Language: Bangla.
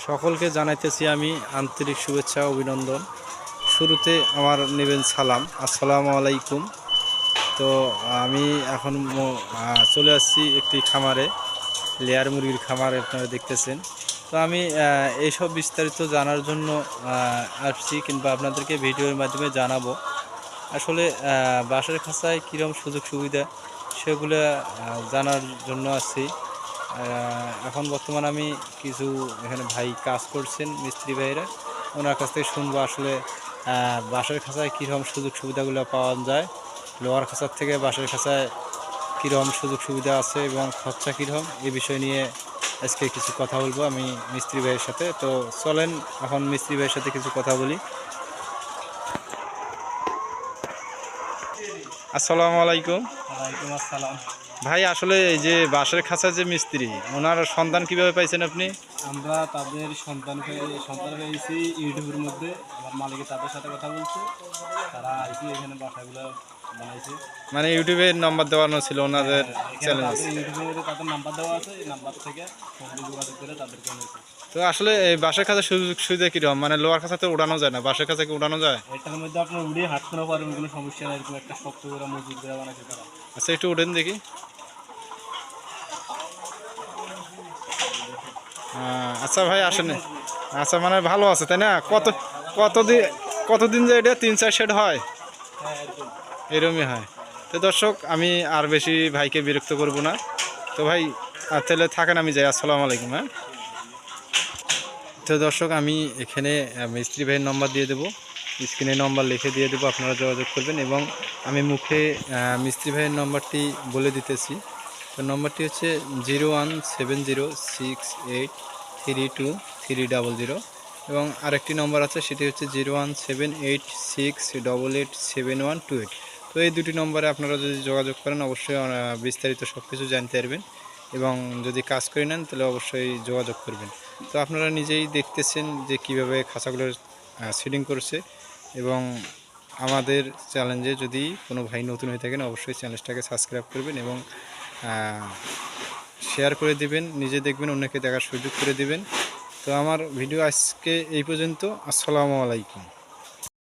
সকলকে জানাইতেছি আমি আন্তরিক শুভেচ্ছা অভিনন্দন। শুরুতে আমার নেবেন সালাম, আসসালামু আলাইকুম। তো আমি এখন চলে আসছি একটি খামারে, লেয়ার মুরগির খামার আপনারা দেখতেছেন। তো আমি এইসব বিস্তারিত জানার জন্য আসছি, কিংবা আপনাদেরকে ভিডিওর মাধ্যমে জানাবো আসলে বাঁশের খাঁচায় কীরকম সুযোগ সুবিধা সেগুলো জানার জন্য আসছি। এখন বর্তমানে আমি কিছু এখানে ভাই কাজ করছেন, মিস্ত্রি ভাইরা, ওনার কাছ থেকে শুনবো আসলে বাঁশের খাঁচায় কীরকম সুযোগ সুবিধাগুলো পাওয়া যায়, লোহার খাঁচার থেকে বাঁশের খাঁচায় কীরকম সুযোগ সুবিধা আছে এবং খরচা কীরকম, এই বিষয় নিয়ে আজকে কিছু কথা বলবো আমি মিস্ত্রি ভাইয়ের সাথে। তো চলেন এখন মিস্ত্রি ভাইয়ের সাথে কিছু কথা বলি। আসসালামু আলাইকুম। ওয়ালাইকুম আসসালাম। ভাই আসলে এই যে বাঁশের খাঁচার যে মিস্ত্রি, ওনার সন্ধান কিভাবে পাইছেন আপনি? আমরা তাদের সন্তান পেয়েছি ইউটিউবের মধ্যে। আমার মালিকের তাদের সাথে কথা বলছে, তারা আইসি এখানে বাসাগুলো বানাইছে। মানে ইউটিউবে নাম্বার দেওয়ানো ছিল ওনাদের চ্যানেল? ইউটিউবে তাদের নাম্বার দেওয়া আছে, এই নাম্বার থেকে ফোন দিয়ে যোগাযোগ করে তাদেরকে এনেছে। তো আসলে এই বাঁশের খাঁচার সুযোগ সুবিধা কীরকম? মানে লোহার খাঁচাতে উড়ানো যায় না, বাঁশের খাঁচাকে উড়ানো যায়? এটার মধ্যে আপনার উড়িয়ে হাঁটতেও পারবেন, কোনো সমস্যা নেই। এরকম একটা শক্ত করে মজবুত করে বানাইছে তারা। আচ্ছা একটু উঠেন দেখি। আচ্ছা ভাই আসেন। আচ্ছা মানে ভালো আছে তাই না? কতদিন যে এটা 3-4 সেট হয়, হ্যাঁ একদম এরকমই হয়। তো দর্শক আমি আর বেশি ভাইকে বিরক্ত করব না। তো ভাই তাহলে থাকেন, আমি যাই। আসসালামু আলাইকুম। হ্যাঁ, তো দর্শক আমি এখানে মিস্ত্রি ভাইয়ের নম্বর দিয়ে দেবো, স্ক্রিনে নম্বর লিখে দিয়ে দেবো, আপনারা যোগাযোগ করবেন। এবং আমি মুখে মিস্ত্রি ভাইয়ের নম্বরটি বলে দিতেছি। তো নম্বরটি হচ্ছে 01706832300। এবং আরেকটি নম্বর আছে, সেটি হচ্ছে 01786887128। তো এই দুটি নম্বরে আপনারা যদি যোগাযোগ করেন অবশ্যই বিস্তারিত সব কিছু জানতে পারবেন। এবং যদি কাজ করে নেন তাহলে অবশ্যই যোগাযোগ করবেন। তো আপনারা নিজেই দেখতেছেন যে কিভাবে খাঁচাগুলোর সিডিং করছে। এবং আমাদের চ্যালেঞ্জে যদি কোনো ভাই নতুন হয়ে থাকেন অবশ্যই চ্যানেলটাকে সাবস্ক্রাইব করবেন এবং শেয়ার করে দিবেন, নিজে দেখবেন, অন্যকে দেখার সুযোগ করে দিবেন। তো আমার ভিডিও আজকে এই পর্যন্ত। আসসালামু আলাইকুম।